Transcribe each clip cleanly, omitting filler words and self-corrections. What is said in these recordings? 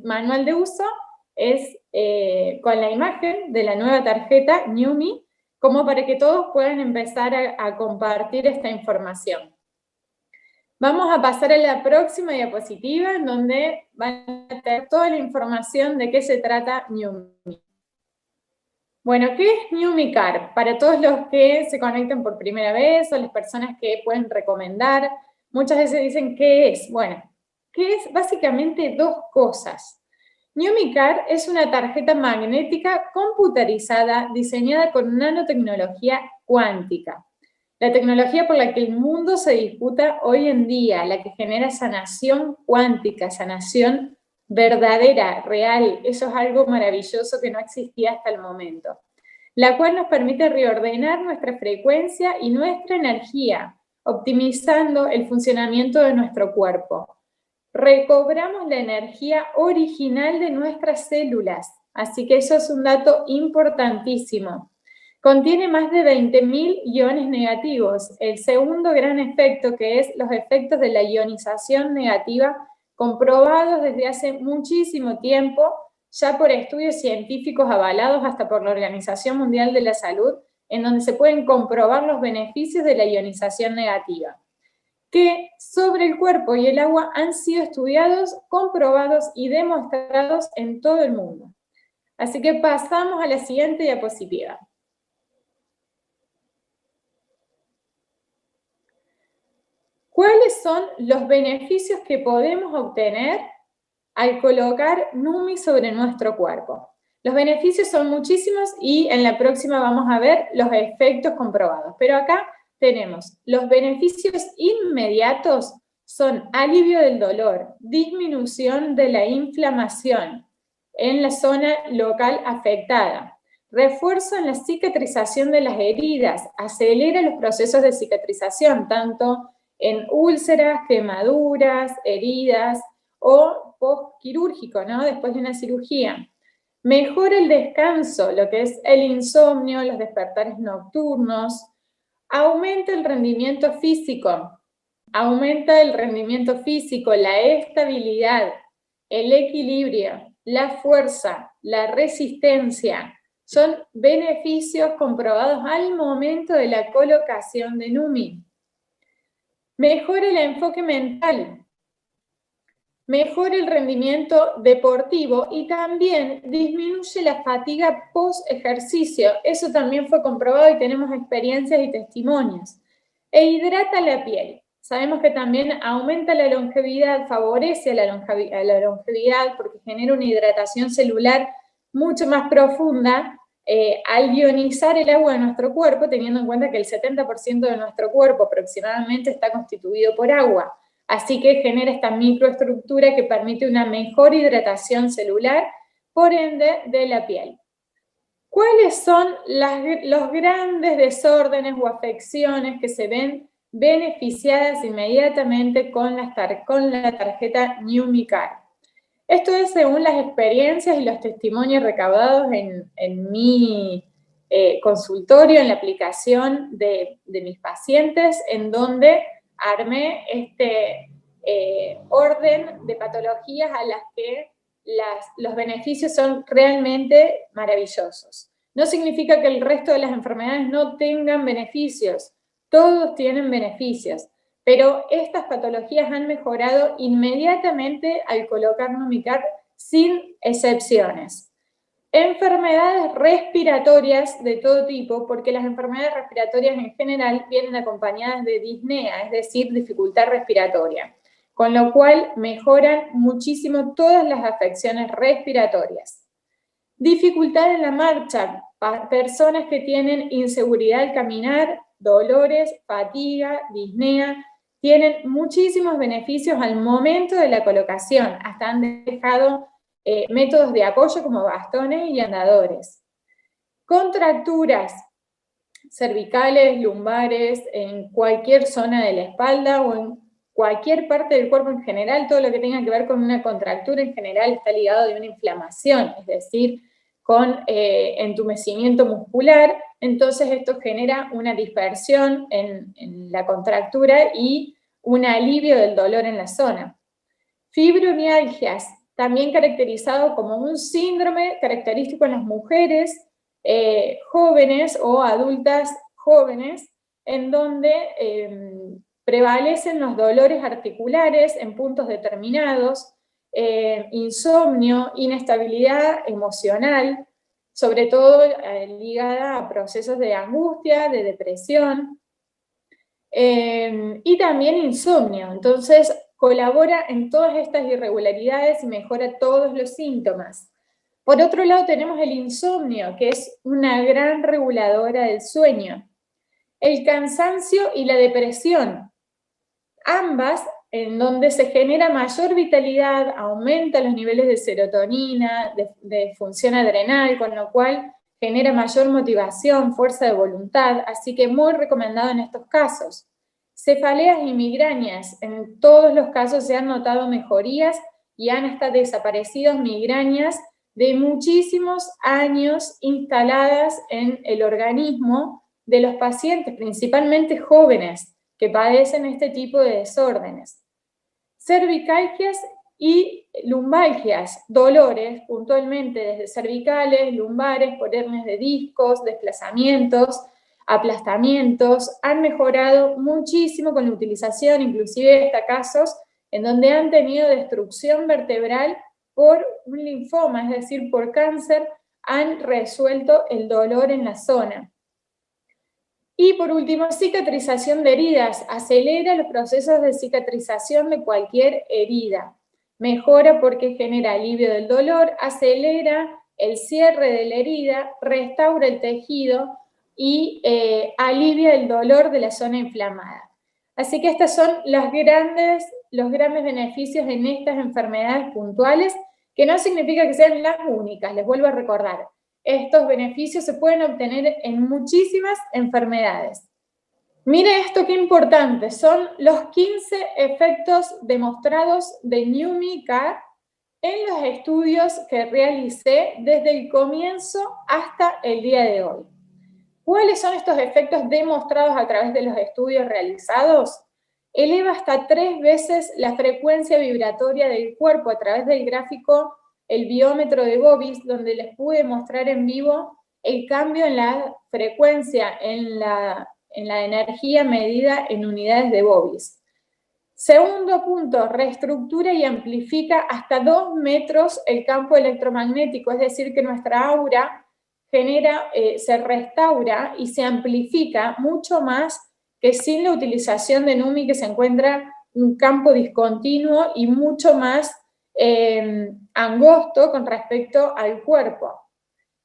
manual de uso es con la imagen de la nueva tarjeta NewMe, como para que todos puedan empezar a compartir esta información. Vamos a pasar a la próxima diapositiva, en donde van a tener toda la información de qué se trata NewMe. Bueno, ¿qué es NewMe Car? Para todos los que se conecten por primera vez o las personas que pueden recomendar, muchas veces dicen, ¿qué es? Bueno, ¿qué es? Básicamente dos cosas. NewMe Car es una tarjeta magnética computarizada diseñada con nanotecnología cuántica. La tecnología por la que el mundo se disputa hoy en día, la que genera sanación cuántica, sanación verdadera, real, eso es algo maravilloso que no existía hasta el momento, la cual nos permite reordenar nuestra frecuencia y nuestra energía, optimizando el funcionamiento de nuestro cuerpo. Recobramos la energía original de nuestras células, así que eso es un dato importantísimo. Contiene más de 20.000 iones negativos, el segundo gran efecto, que es los efectos de la ionización negativa, comprobados desde hace muchísimo tiempo, ya por estudios científicos avalados hasta por la Organización Mundial de la Salud, en donde se pueden comprobar los beneficios de la ionización negativa, que sobre el cuerpo y el agua han sido estudiados, comprobados y demostrados en todo el mundo. Así que pasamos a la siguiente diapositiva. ¿Cuáles son los beneficios que podemos obtener al colocar NewMe sobre nuestro cuerpo? Los beneficios son muchísimos y en la próxima vamos a ver los efectos comprobados. Pero acá tenemos los beneficios inmediatos, son alivio del dolor, disminución de la inflamación en la zona local afectada, refuerzo en la cicatrización de las heridas, acelera los procesos de cicatrización, tanto en úlceras, quemaduras, heridas o postquirúrgico, ¿no? Después de una cirugía. Mejora el descanso, lo que es el insomnio, los despertares nocturnos. Aumenta el rendimiento físico. Aumenta el rendimiento físico, la estabilidad, el equilibrio, la fuerza, la resistencia. Son beneficios comprobados al momento de la colocación de NewMe. Mejora el enfoque mental, mejora el rendimiento deportivo y también disminuye la fatiga post-ejercicio. Eso también fue comprobado y tenemos experiencias y testimonios. E hidrata la piel. Sabemos que también aumenta la longevidad, favorece a la longevidad porque genera una hidratación celular mucho más profunda al ionizar el agua de nuestro cuerpo, teniendo en cuenta que el 70% de nuestro cuerpo aproximadamente está constituido por agua. Así que genera esta microestructura que permite una mejor hidratación celular, por ende, de la piel. ¿Cuáles son los grandes desórdenes o afecciones que se ven beneficiadas inmediatamente con la tarjeta NewMe Car? Esto es según las experiencias y los testimonios recaudados en mi consultorio, en la aplicación de mis pacientes, en donde armé este orden de patologías a las que los beneficios son realmente maravillosos. No significa que el resto de las enfermedades no tengan beneficios, todos tienen beneficios, pero estas patologías han mejorado inmediatamente al colocar NewMe Car sin excepciones. Enfermedades respiratorias de todo tipo, porque las enfermedades respiratorias en general vienen acompañadas de disnea, es decir, dificultad respiratoria, con lo cual mejoran muchísimo todas las afecciones respiratorias. Dificultad en la marcha, personas que tienen inseguridad al caminar, dolores, fatiga, disnea, tienen muchísimos beneficios al momento de la colocación, hasta han dejado métodos de apoyo como bastones y andadores. Contracturas cervicales, lumbares, en cualquier zona de la espalda o en cualquier parte del cuerpo en general, todo lo que tenga que ver con una contractura en general está ligado de una inflamación, es decir, con entumecimiento muscular, entonces esto genera una dispersión en la contractura y un alivio del dolor en la zona. Fibromialgias, también caracterizado como un síndrome característico en las mujeres jóvenes o adultas jóvenes, en donde prevalecen los dolores articulares en puntos determinados, insomnio, inestabilidad emocional, sobre todo ligada a procesos de angustia, de depresión, y también insomnio. Entonces, colabora en todas estas irregularidades y mejora todos los síntomas. Por otro lado, tenemos el insomnio, que es una gran reguladora del sueño. El cansancio y la depresión, ambas en donde se genera mayor vitalidad, aumenta los niveles de serotonina, de función adrenal, con lo cual genera mayor motivación, fuerza de voluntad, así que muy recomendado en estos casos. Cefaleas y migrañas, en todos los casos se han notado mejorías y han hasta desaparecido migrañas de muchísimos años instaladas en el organismo de los pacientes, principalmente jóvenes, que padecen este tipo de desórdenes. Cervicalgias y lumbalgias, dolores puntualmente desde cervicales, lumbares, por hernias de discos, desplazamientos, aplastamientos, han mejorado muchísimo con la utilización, inclusive hasta casos en donde han tenido destrucción vertebral por un linfoma, es decir, por cáncer, han resuelto el dolor en la zona. Y por último, cicatrización de heridas. Acelera los procesos de cicatrización de cualquier herida. Mejora porque genera alivio del dolor, acelera el cierre de la herida, restaura el tejido y alivia el dolor de la zona inflamada. Así que estos son los grandes beneficios en estas enfermedades puntuales, que no significa que sean las únicas, les vuelvo a recordar. Estos beneficios se pueden obtener en muchísimas enfermedades. Mire esto qué importante, son los 15 efectos demostrados de NuMi-Car en los estudios que realicé desde el comienzo hasta el día de hoy. ¿Cuáles son estos efectos demostrados a través de los estudios realizados? Eleva hasta 3 veces la frecuencia vibratoria del cuerpo a través del gráfico el biómetro de Bobis, donde les pude mostrar en vivo el cambio en la frecuencia, en la energía medida en unidades de Bobis. Segundo punto, reestructura y amplifica hasta 2 metros el campo electromagnético, es decir, que nuestra aura se restaura y se amplifica mucho más que sin la utilización de NuMi, que se encuentra un campo discontinuo y mucho más angosto con respecto al cuerpo.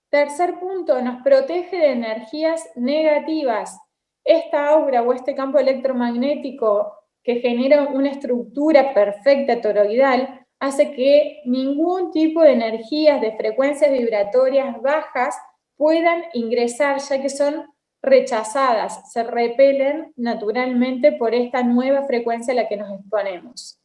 Tercer punto, nos protege de energías negativas. Esta aura o este campo electromagnético que genera una estructura perfecta toroidal hace que ningún tipo de energías de frecuencias vibratorias bajas puedan ingresar, ya que son rechazadas, se repelen naturalmente por esta nueva frecuencia a la que nos exponemos.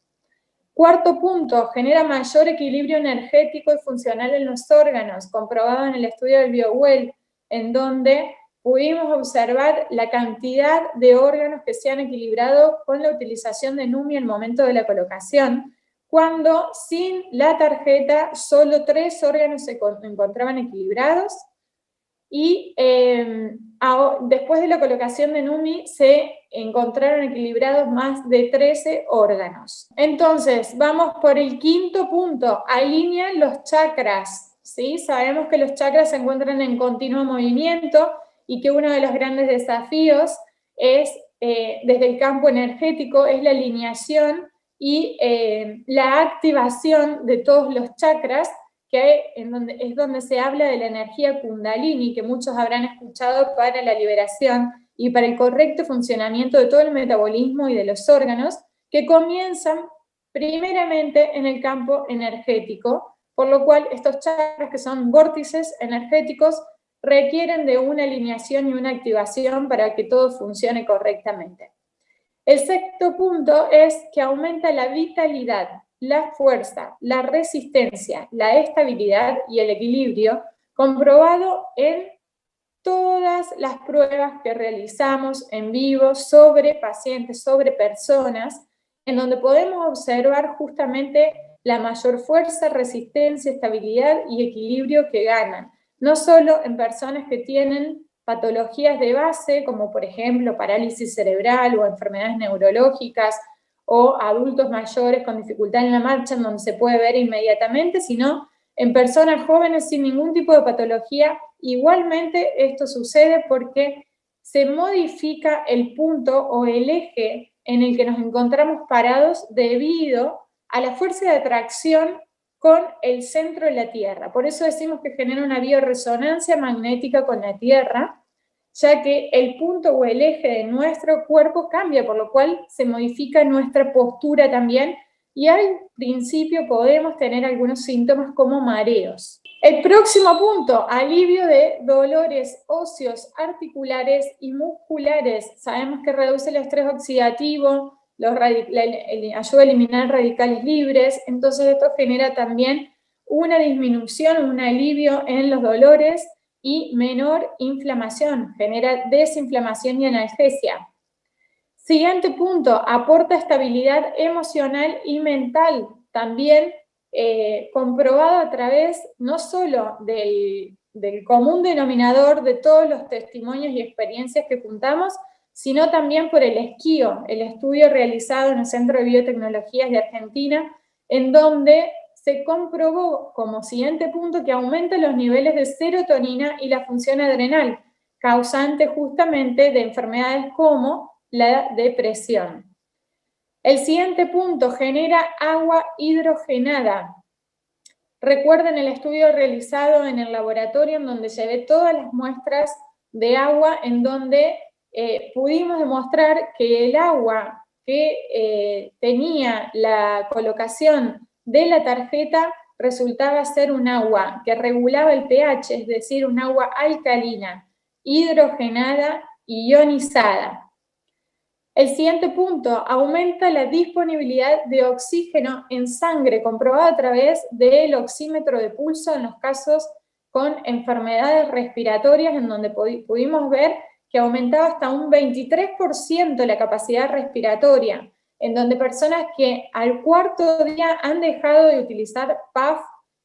Cuarto punto, genera mayor equilibrio energético y funcional en los órganos, comprobado en el estudio del BioWell, en donde pudimos observar la cantidad de órganos que se han equilibrado con la utilización de NuMi al momento de la colocación, cuando sin la tarjeta solo 3 órganos se encontraban equilibrados, y después de la colocación de NuMi se encontraron equilibrados más de 13 órganos. Entonces, vamos por el quinto punto, alinea los chakras, ¿sí? Sabemos que los chakras se encuentran en continuo movimiento y que uno de los grandes desafíos es, desde el campo energético, es la alineación y la activación de todos los chakras, que es donde se habla de la energía Kundalini, que muchos habrán escuchado para la liberación y para el correcto funcionamiento de todo el metabolismo y de los órganos, que comienzan primeramente en el campo energético, por lo cual estos chakras, que son vórtices energéticos, requieren de una alineación y una activación para que todo funcione correctamente. El sexto punto es que aumenta la vitalidad, la fuerza, la resistencia, la estabilidad y el equilibrio, comprobado en todas las pruebas que realizamos en vivo sobre pacientes, sobre personas, en donde podemos observar justamente la mayor fuerza, resistencia, estabilidad y equilibrio que ganan, no solo en personas que tienen patologías de base, como por ejemplo parálisis cerebral o enfermedades neurológicas, o adultos mayores con dificultad en la marcha, en donde se puede ver inmediatamente, sino en personas jóvenes sin ningún tipo de patología. Igualmente esto sucede porque se modifica el punto o el eje en el que nos encontramos parados debido a la fuerza de atracción con el centro de la Tierra. Por eso decimos que genera una bioresonancia magnética con la Tierra, ya que el punto o el eje de nuestro cuerpo cambia, por lo cual se modifica nuestra postura también, y al principio podemos tener algunos síntomas como mareos. El próximo punto, alivio de dolores óseos, articulares y musculares. Sabemos que reduce el estrés oxidativo, ayuda a eliminar radicales libres, entonces esto genera también una disminución, un alivio en los dolores y menor inflamación, genera desinflamación y analgesia. Siguiente punto, aporta estabilidad emocional y mental, también comprobado a través no solo del común denominador de todos los testimonios y experiencias que juntamos, sino también por el SKIO, el estudio realizado en el Centro de Biotecnologías de Argentina, en donde se comprobó como siguiente punto que aumenta los niveles de serotonina y la función adrenal, causante justamente de enfermedades como la depresión. El siguiente punto, genera agua hidrogenada. Recuerden el estudio realizado en el laboratorio en donde llevé todas las muestras de agua, en donde pudimos demostrar que el agua que tenía la colocación de la tarjeta resultaba ser un agua que regulaba el pH, es decir, un agua alcalina, hidrogenada, ionizada. El siguiente punto, aumenta la disponibilidad de oxígeno en sangre, comprobado a través del oxímetro de pulso en los casos con enfermedades respiratorias, en donde pudimos ver que aumentaba hasta un 23% la capacidad respiratoria, en donde personas que al cuarto día han dejado de utilizar PAF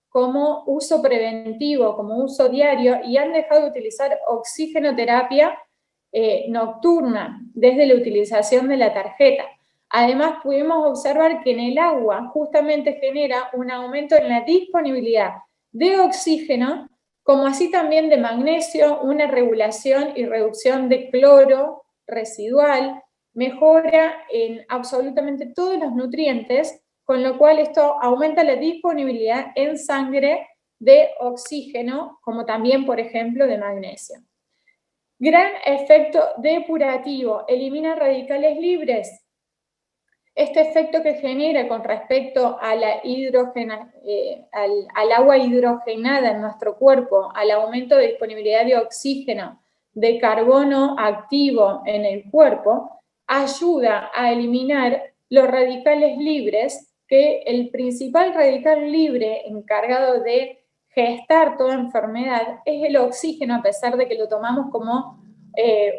como uso preventivo, como uso diario, y han dejado de utilizar oxigenoterapia nocturna desde la utilización de la tarjeta. Además, pudimos observar que en el agua justamente genera un aumento en la disponibilidad de oxígeno, como así también de magnesio, una regulación y reducción de cloro residual, mejora en absolutamente todos los nutrientes, con lo cual esto aumenta la disponibilidad en sangre de oxígeno, como también, por ejemplo, de magnesio. Gran efecto depurativo, elimina radicales libres. Este efecto que genera con respecto a la al agua hidrogenada en nuestro cuerpo, al aumento de disponibilidad de oxígeno, de carbono activo en el cuerpo, ayuda a eliminar los radicales libres, que el principal radical libre encargado de gestar toda enfermedad es el oxígeno, a pesar de que lo tomamos como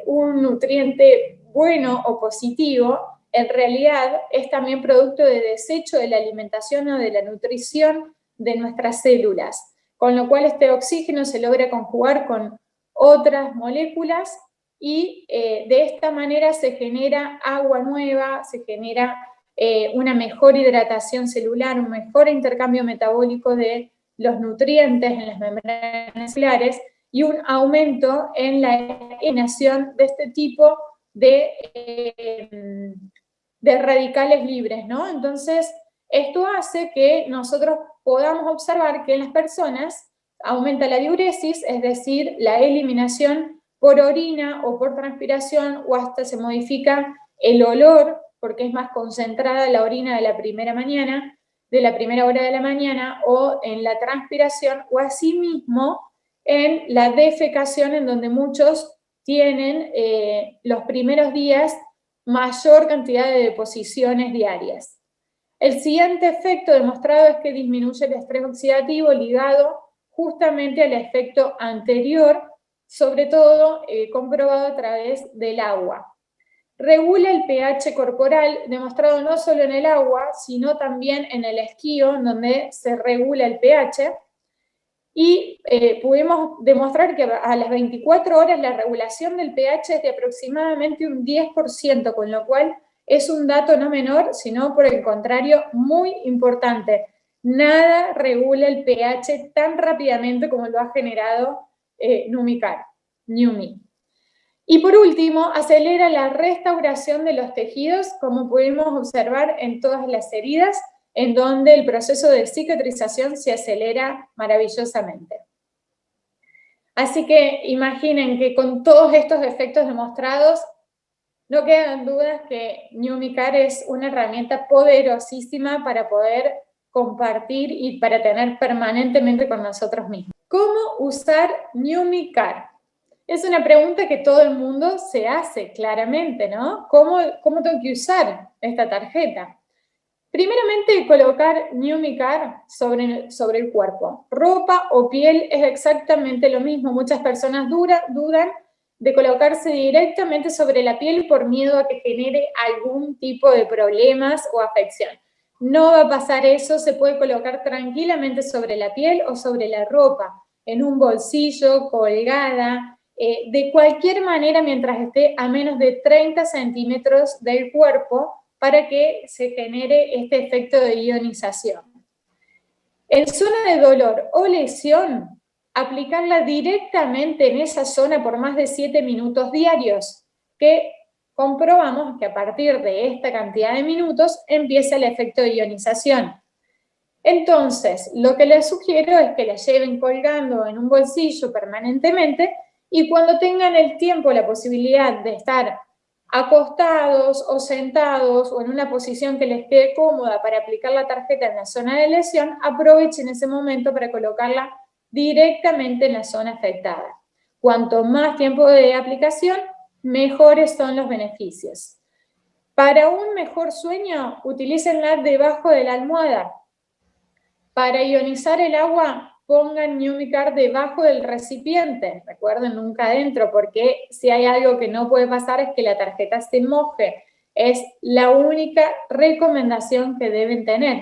un nutriente bueno o positivo. En realidad es también producto de desecho de la alimentación o de la nutrición de nuestras células, con lo cual este oxígeno se logra conjugar con otras moléculas y de esta manera se genera agua nueva, se genera una mejor hidratación celular, un mejor intercambio metabólico de los nutrientes en las membranas celulares y un aumento en la eliminación de este tipo de radicales libres, ¿no? Entonces, esto hace que nosotros podamos observar que en las personas aumenta la diuresis, es decir, la eliminación por orina o por transpiración, o hasta se modifica el olor, porque es más concentrada la orina de la primera mañana, de la primera hora de la mañana, o en la transpiración, o asimismo en la defecación, en donde muchos tienen los primeros días mayor cantidad de deposiciones diarias. El siguiente efecto demostrado es que disminuye el estrés oxidativo ligado justamente al efecto anterior, sobre todo comprobado a través del agua. regula el pH corporal, demostrado no solo en el agua, sino también en el esquío, donde se regula el pH, y pudimos demostrar que a las 24 horas la regulación del pH es de aproximadamente un 10%, con lo cual es un dato no menor, sino por el contrario muy importante. Nada regula el pH tan rápidamente como lo ha generado Numicar, NuMi. Y por último, acelera la restauración de los tejidos, como pudimos observar en todas las heridas, en donde el proceso de cicatrización se acelera maravillosamente. Así que imaginen que con todos estos efectos demostrados, no quedan dudas que Numicar es una herramienta poderosísima para poder compartir y para tener permanentemente con nosotros mismos. ¿Cómo usar Numicar? Es una pregunta que todo el mundo se hace claramente, ¿no? ¿Cómo tengo que usar esta tarjeta? Primeramente, colocar Numicar sobre el cuerpo. Ropa o piel es exactamente lo mismo. Muchas personas dudan de colocarse directamente sobre la piel por miedo a que genere algún tipo de problemas o afección. No va a pasar eso, se puede colocar tranquilamente sobre la piel o sobre la ropa, en un bolsillo, colgada, de cualquier manera mientras esté a menos de 30 centímetros del cuerpo, para que se genere este efecto de ionización. En zona de dolor o lesión, aplicarla directamente en esa zona por más de 7 minutos diarios, que comprobamos que a partir de esta cantidad de minutos empieza el efecto de ionización. Entonces, lo que les sugiero es que la lleven colgando en un bolsillo permanentemente y cuando tengan el tiempo, la posibilidad de estar acostados o sentados o en una posición que les quede cómoda para aplicar la tarjeta en la zona de lesión, aprovechen ese momento para colocarla directamente en la zona afectada. Cuanto más tiempo de aplicación, mejores son los beneficios. Para un mejor sueño, utilícenla debajo de la almohada. Para ionizar el agua, pongan Numicar debajo del recipiente. Recuerden, nunca adentro, porque si hay algo que no puede pasar es que la tarjeta se moje. Es la única recomendación que deben tener.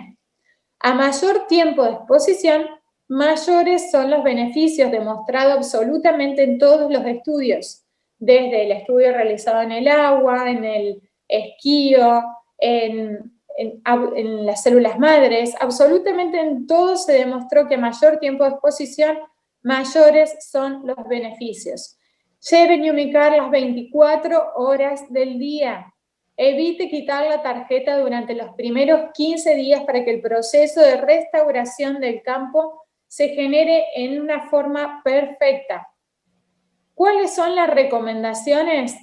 A mayor tiempo de exposición, mayores son los beneficios demostrados absolutamente en todos los estudios, desde el estudio realizado en el agua, en el esquío, en las células madres, absolutamente en todo se demostró que a mayor tiempo de exposición, mayores son los beneficios. Lleven Numicar las 24 horas del día. Evite quitar la tarjeta durante los primeros 15 días para que el proceso de restauración del campo se genere en una forma perfecta. ¿Cuáles son las recomendaciones?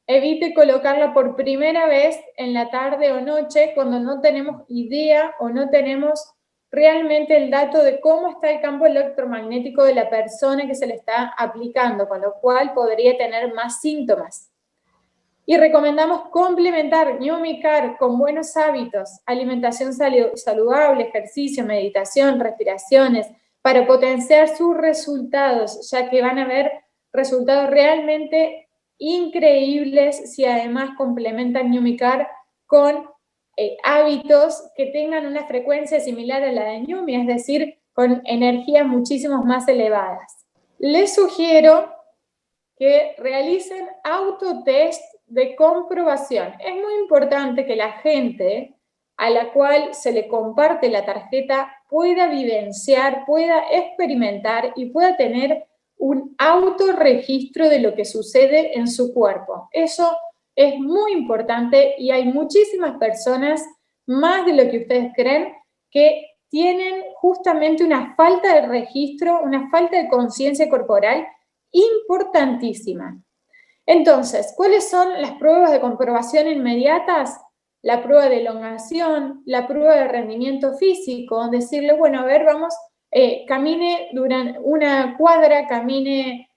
Evite colocarla por primera vez en la tarde o noche cuando no tenemos idea o no tenemos realmente el dato de cómo está el campo electromagnético de la persona que se le está aplicando, con lo cual podría tener más síntomas. Y recomendamos complementar Numicar con buenos hábitos, alimentación saludable, ejercicio, meditación, respiraciones, para potenciar sus resultados, ya que van a ver resultados realmente increíbles si además complementan Numicar con hábitos que tengan una frecuencia similar a la de Numi, es decir, con energías muchísimo más elevadas. Les sugiero que realicen autotest de comprobación. Es muy importante que la gente a la cual se le comparte la tarjeta pueda vivenciar, pueda experimentar y pueda tener un autorregistro de lo que sucede en su cuerpo. Eso es muy importante y hay muchísimas personas, más de lo que ustedes creen, que tienen justamente una falta de registro, una falta de conciencia corporal importantísima. Entonces, ¿cuáles son las pruebas de comprobación inmediatas? La prueba de elongación, la prueba de rendimiento físico, decirle, bueno, a ver, vamos, camine durante una cuadra, camine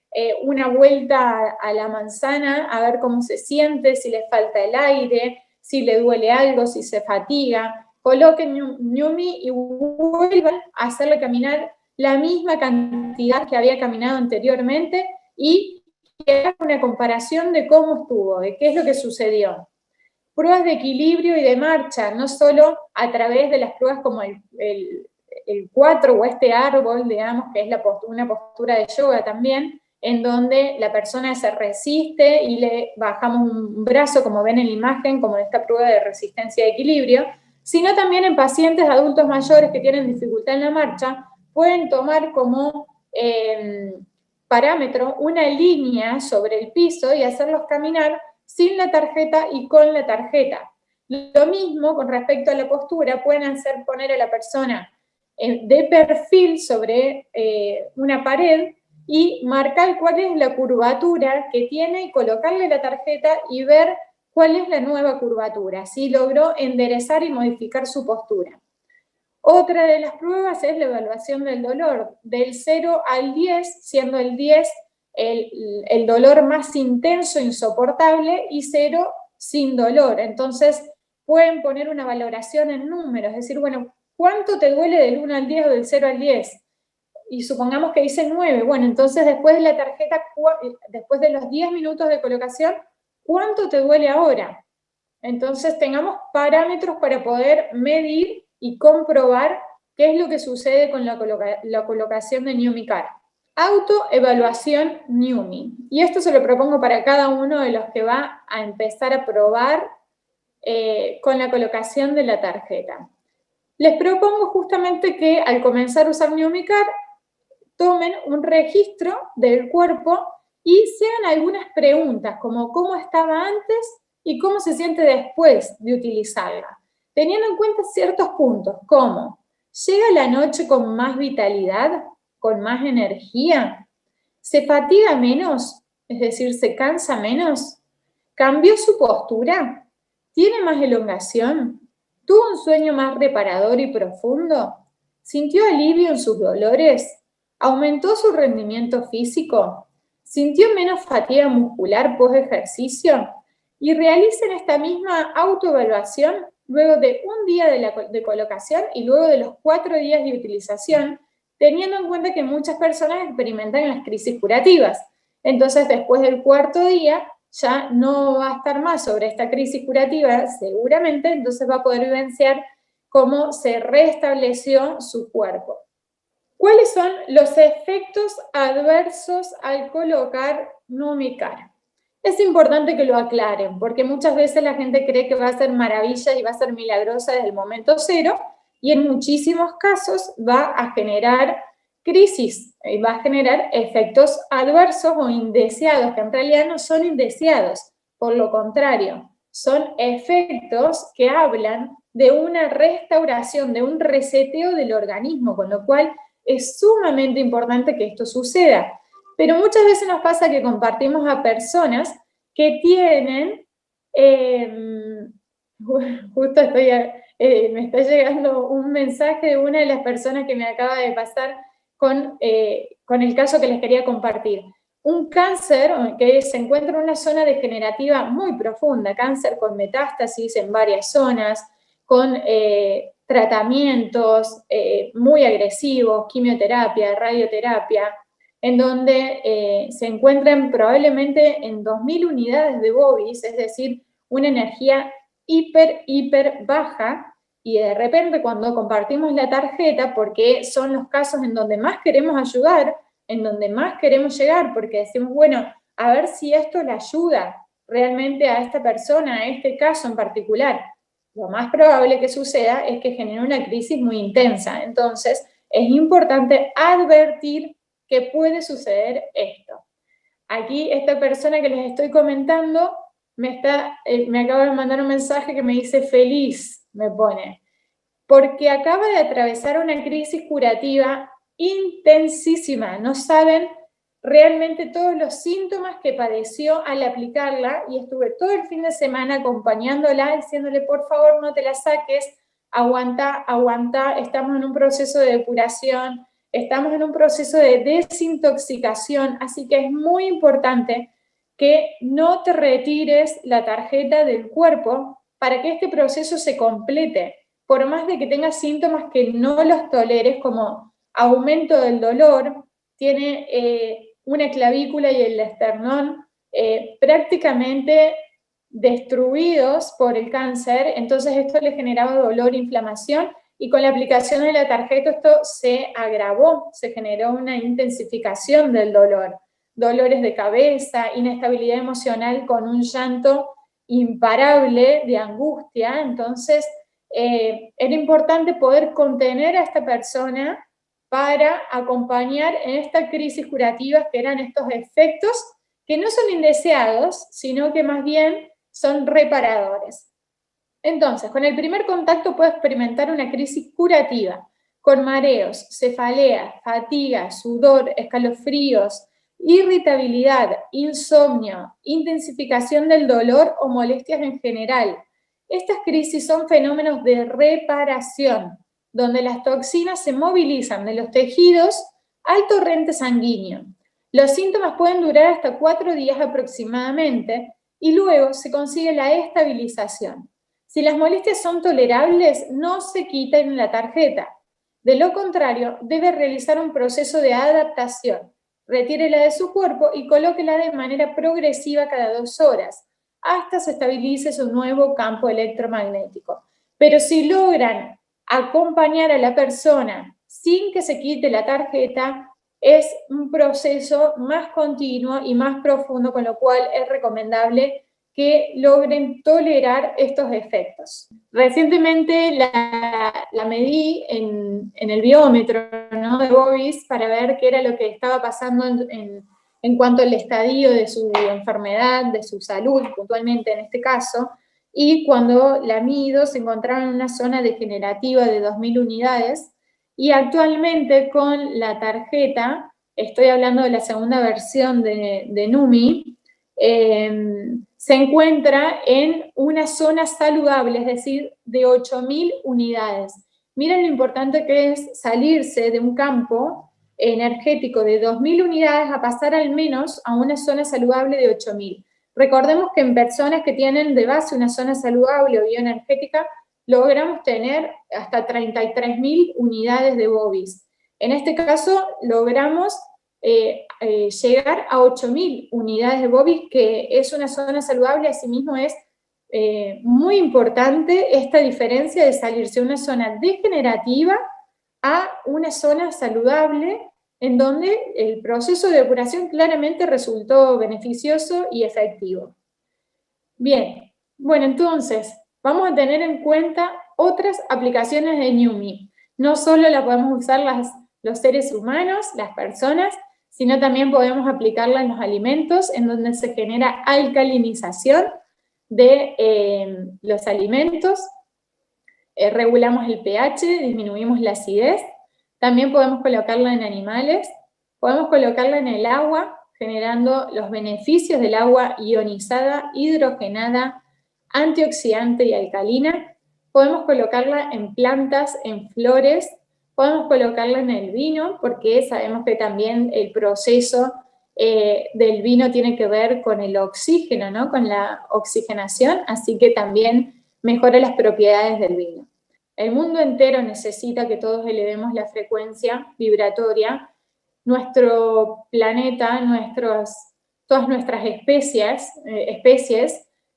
una vuelta a la manzana, a ver cómo se siente, si le falta el aire, si le duele algo, si se fatiga. Coloquen Numi y vuelvan a hacerle caminar la misma cantidad que había caminado anteriormente y que haga una comparación de cómo estuvo, de qué es lo que sucedió. Pruebas de equilibrio y de marcha, no solo a través de las pruebas como el 4 o este árbol, digamos, que es una postura de yoga también, en donde la persona se resiste y le bajamos un brazo, como ven en la imagen, como en esta prueba de resistencia y equilibrio, sino también en pacientes adultos mayores que tienen dificultad en la marcha, pueden tomar como parámetro una línea sobre el piso y hacerlos caminar sin la tarjeta y con la tarjeta. Lo mismo con respecto a la postura, pueden hacer poner a la persona de perfil sobre una pared y marcar cuál es la curvatura que tiene y colocarle la tarjeta y ver cuál es la nueva curvatura, si logró enderezar y modificar su postura. Otra de las pruebas es la evaluación del dolor, del 0 al 10, siendo el 10 el dolor más intenso, insoportable, y 0 sin dolor. Entonces, pueden poner una valoración en números, es decir, bueno, ¿cuánto te duele del 1 al 10 o del 0 al 10? Y supongamos que dice 9, bueno, entonces después de la tarjeta, después de los 10 minutos de colocación, ¿cuánto te duele ahora? Entonces tengamos parámetros para poder medir y comprobar qué es lo que sucede con la colocación de NUMI Cara. Autoevaluación NUMI. Y esto se lo propongo para cada uno de los que va a empezar a probar con la colocación de la tarjeta. Les propongo justamente que al comenzar a usar NUMI Cara, tomen un registro del cuerpo y se hagan algunas preguntas, como cómo estaba antes y cómo se siente después de utilizarla, teniendo en cuenta ciertos puntos, como ¿llega la noche con más vitalidad, con más energía? ¿Se fatiga menos? Es decir, ¿se cansa menos? ¿Cambió su postura? ¿Tiene más elongación? ¿Tuvo un sueño más reparador y profundo? ¿Sintió alivio en sus dolores? ¿Aumentó su rendimiento físico? ¿Sintió menos fatiga muscular post ejercicio? Y realicen esta misma autoevaluación luego de un día de colocación y luego de los 4 días de utilización, teniendo en cuenta que muchas personas experimentan las crisis curativas. Entonces, después del 4.º día, ya no va a estar más sobre esta crisis curativa, seguramente, entonces va a poder vivenciar cómo se restableció su cuerpo. ¿Cuáles son los efectos adversos al colocar NUMI Cara? Es importante que lo aclaren, porque muchas veces la gente cree que va a ser maravilla y va a ser milagrosa desde el momento cero, y en muchísimos casos va a generar crisis, y va a generar efectos adversos o indeseados, que en realidad no son indeseados, por lo contrario, son efectos que hablan de una restauración, de un reseteo del organismo, con lo cual es sumamente importante que esto suceda. Pero muchas veces nos pasa que compartimos a personas que tienen, justo me está llegando un mensaje de una de las personas que me acaba de pasar con el caso que les quería compartir. Un cáncer que se encuentra en una zona degenerativa muy profunda, cáncer con metástasis en varias zonas, con tratamientos muy agresivos, quimioterapia, radioterapia, en donde se encuentran probablemente en 2.000 unidades de Bovis, es decir, una energía hiper baja, y de repente cuando compartimos la tarjeta, porque son los casos en donde más queremos ayudar, en donde más queremos llegar, porque decimos, bueno, a ver si esto le ayuda realmente a esta persona, a este caso en particular. Lo más probable que suceda es que genere una crisis muy intensa. Entonces, es importante advertir que puede suceder esto. Aquí esta persona que les estoy comentando me acaba de mandar un mensaje que me dice feliz, me pone, porque acaba de atravesar una crisis curativa intensísima. No saben realmente todos los síntomas que padeció al aplicarla, y estuve todo el fin de semana acompañándola, diciéndole, por favor, no te la saques, aguanta, estamos en un proceso de depuración, estamos en un proceso de desintoxicación, así que es muy importante que no te retires la tarjeta del cuerpo para que este proceso se complete, por más de que tengas síntomas que no los toleres, como aumento del dolor, tiene una clavícula y el esternón prácticamente destruidos por el cáncer, entonces esto le generaba dolor, inflamación, y con la aplicación de la tarjeta esto se agravó, se generó una intensificación del dolor, dolores de cabeza, inestabilidad emocional con un llanto imparable de angustia. Entonces era importante poder contener a esta persona para acompañar en esta crisis curativa, que eran estos efectos que no son indeseados, sino que más bien son reparadores. Entonces, con el primer contacto puedo experimentar una crisis curativa, con mareos, cefalea, fatiga, sudor, escalofríos, irritabilidad, insomnio, intensificación del dolor o molestias en general. Estas crisis son fenómenos de reparación, donde las toxinas se movilizan de los tejidos al torrente sanguíneo. Los síntomas pueden durar hasta 4 días aproximadamente y luego se consigue la estabilización. Si las molestias son tolerables, no se quiten la tarjeta. De lo contrario, debe realizar un proceso de adaptación. Retírela de su cuerpo y colóquela de manera progresiva cada 2 horas, hasta se estabilice su nuevo campo electromagnético. Pero si logran acompañar a la persona sin que se quite la tarjeta, es un proceso más continuo y más profundo, con lo cual es recomendable que logren tolerar estos efectos. Recientemente la medí en el biómetro, ¿no?, de Bovis, para ver qué era lo que estaba pasando en cuanto al estadio de su enfermedad, de su salud, puntualmente en este caso, y cuando la mido se encontraba en una zona degenerativa de 2.000 unidades, y actualmente con la tarjeta, estoy hablando de la segunda versión de Numi, se encuentra en una zona saludable, es decir, de 8.000 unidades. Miren lo importante que es salirse de un campo energético de 2.000 unidades a pasar al menos a una zona saludable de 8.000. Recordemos que en personas que tienen de base una zona saludable o bioenergética, logramos tener hasta 33.000 unidades de Bovis. En este caso, logramos llegar a 8.000 unidades de Bovis, que es una zona saludable. Asimismo es muy importante esta diferencia de salirse de una zona degenerativa a una zona saludable, en donde el proceso de depuración claramente resultó beneficioso y efectivo. Bien, bueno, entonces vamos a tener en cuenta otras aplicaciones de Numi. No solo la podemos usar los seres humanos, las personas, sino también podemos aplicarla en los alimentos, en donde se genera alcalinización de los alimentos, regulamos el pH, disminuimos la acidez. También podemos colocarla en animales, podemos colocarla en el agua, generando los beneficios del agua ionizada, hidrogenada, antioxidante y alcalina. Podemos colocarla en plantas, en flores, podemos colocarla en el vino, porque sabemos que también el proceso del vino tiene que ver con el oxígeno, ¿no?, con la oxigenación, así que también mejora las propiedades del vino. El mundo entero necesita que todos elevemos la frecuencia vibratoria. Nuestro planeta, todas nuestras especies,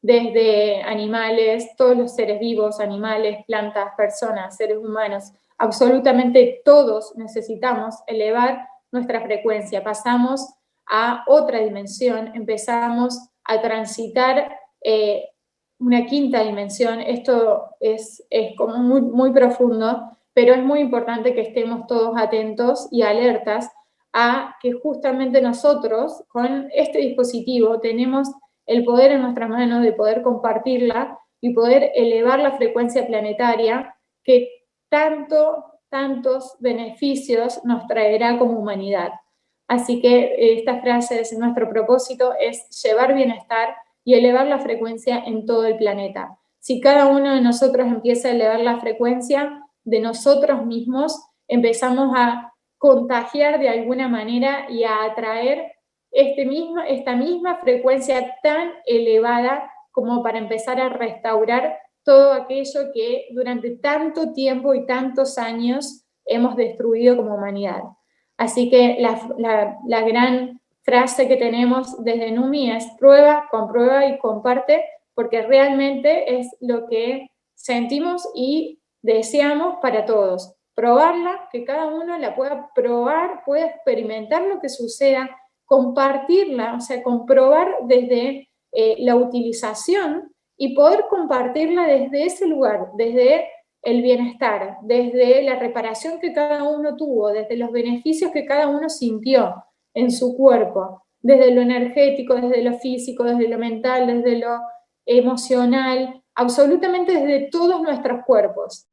desde animales, todos los seres vivos, animales, plantas, personas, seres humanos, absolutamente todos necesitamos elevar nuestra frecuencia. Pasamos a otra dimensión, empezamos a transitar una quinta dimensión. Esto es como muy, muy profundo, pero es muy importante que estemos todos atentos y alertas a que justamente nosotros, con este dispositivo, tenemos el poder en nuestras manos de poder compartirla y poder elevar la frecuencia planetaria, que tantos beneficios nos traerá como humanidad. Así que esta frase, nuestro propósito es llevar bienestar y elevar la frecuencia en todo el planeta. Si cada uno de nosotros empieza a elevar la frecuencia de nosotros mismos, empezamos a contagiar de alguna manera y a atraer esta misma frecuencia tan elevada como para empezar a restaurar todo aquello que durante tanto tiempo y tantos años hemos destruido como humanidad. Así que la gran frase que tenemos desde Numi es: prueba, comprueba y comparte, porque realmente es lo que sentimos y deseamos para todos. Probarla, que cada uno la pueda probar, pueda experimentar lo que suceda, compartirla, o sea, comprobar desde la utilización y poder compartirla desde ese lugar, desde el bienestar, desde la reparación que cada uno tuvo, desde los beneficios que cada uno sintió en su cuerpo, desde lo energético, desde lo físico, desde lo mental, desde lo emocional, absolutamente desde todos nuestros cuerpos.